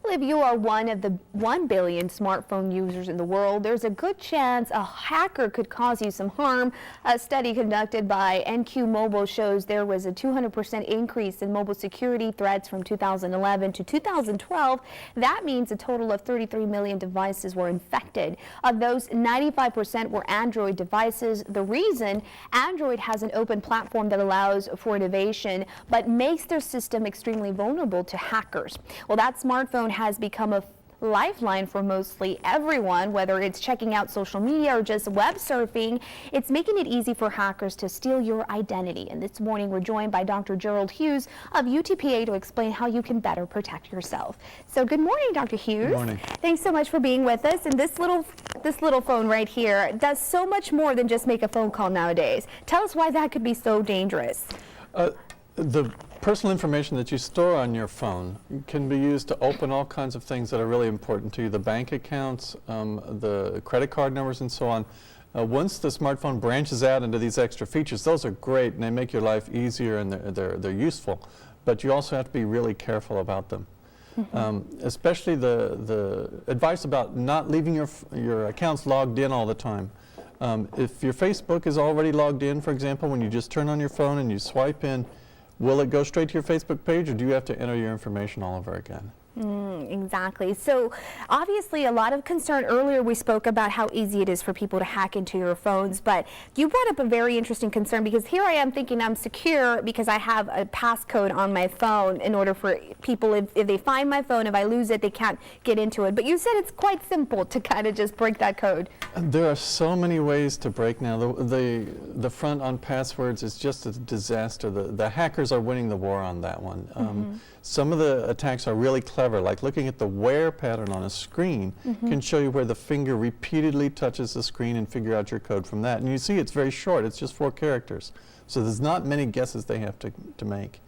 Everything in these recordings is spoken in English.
Well, if you are one of the 1 billion smartphone users in the world, there's a good chance a hacker could cause you some harm. A study conducted by NQ Mobile shows there was a 200% increase in mobile security threats from 2011 to 2012. That means a total of 33 million devices were infected. Of those, 95% were Android devices. The reason? Android has an open platform that allows for innovation, but makes their system extremely vulnerable to hackers. Well, that smartphone has become a lifeline for mostly everyone, whether it's checking out social media or just web surfing. It's making it easy for hackers to steal your identity. And this morning we're joined by Dr. Gerald Hughes of UTPA to explain how you can better protect yourself. So good morning, Dr. Hughes. Good morning. Thanks so much for being with us. And this little phone right here does so much more than just make a phone call nowadays. Tell us why that could be so dangerous. The personal information that you store on your phone can be used to open all kinds of things that are really important to you, the bank accounts, the credit card numbers, and so on. Once the smartphone branches out into these extra features, those are great and they make your life easier and they're useful, but you also have to be really careful about them. Especially the advice about not leaving your accounts logged in all the time. If your Facebook is already logged in, for example, when you just turn on your phone and you swipe in, will it go straight to your Facebook page, or do you have to enter your information all over again? Exactly. So obviously a lot of concern. Earlier we spoke about how easy it is for people to hack into your phones, but you brought up a very interesting concern, because here I am thinking I'm secure because I have a passcode on my phone in order for people, if they find my phone, if I lose it, they can't get into it. But you said it's quite simple to kind of just break that code. There are so many ways to break now. The front on passwords is just a disaster. The hackers are winning the war on that one. Some of the attacks are really clever, like looking at the wear pattern on a screen can show you where the finger repeatedly touches the screen and figure out your code from that. And you see it's very short, it's just 4 characters. So there's not many guesses they have to make.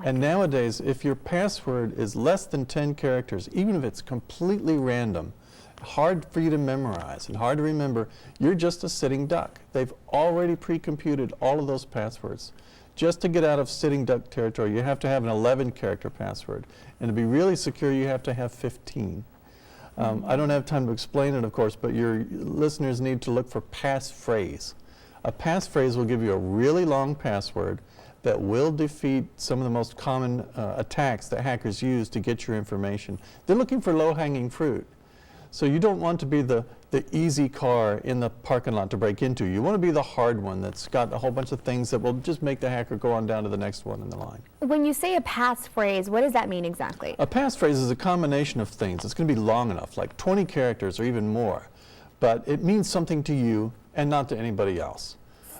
And nowadays, if your password is less than 10 characters, even if it's completely random, hard for you to memorize and hard to remember, you're just a sitting duck. They've already pre-computed all of those passwords. Just to get out of sitting duck territory, you have to have an 11-character password. And to be really secure, you have to have 15. I don't have time to explain it, of course, but your listeners need to look for passphrase. A passphrase will give you a really long password that will defeat some of the most common attacks that hackers use to get your information. They're looking for low-hanging fruit. So you don't want to be the easy car in the parking lot to break into. You want to be the hard one that's got a whole bunch of things that will just make the hacker go on down to the next one in the line. When you say a passphrase, what does that mean exactly? A passphrase is a combination of things. It's going to be long enough, like 20 characters or even more. But it means something to you and not to anybody else.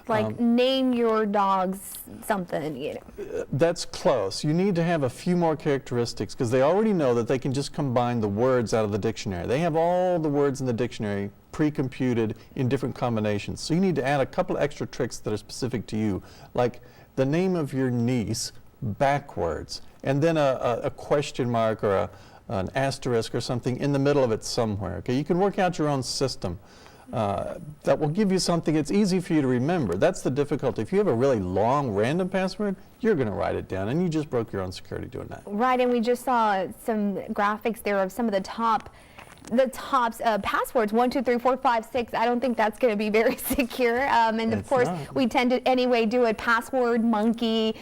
Like name your dogs something, you know. That's close. You need to have a few more characteristics, because they already know that they can just combine the words out of the dictionary. They have all the words in the dictionary pre-computed in different combinations. So you need to add a couple extra tricks that are specific to you, like the name of your niece backwards, and then a question mark or an asterisk or something in the middle of it somewhere. Okay, you can work out your own system. That will give you something it's easy for you to remember. That's the difficulty. If you have a really long random password, you're going to write it down, and you just broke your own security doing that. Right, and we just saw some graphics there of some of the top passwords, 1, 2, 3, 4, 5, 6. I don't think that's going to be very secure. And of course, we tend to anyway do a password monkey.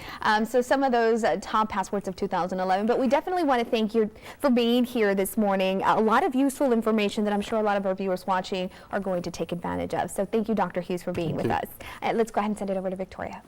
So some of those top passwords of 2011. But we definitely want to thank you for being here this morning. A lot of useful information that I'm sure a lot of our viewers watching are going to take advantage of. So thank you, Dr. Hughes, for being with us. Let's go ahead and send it over to Victoria.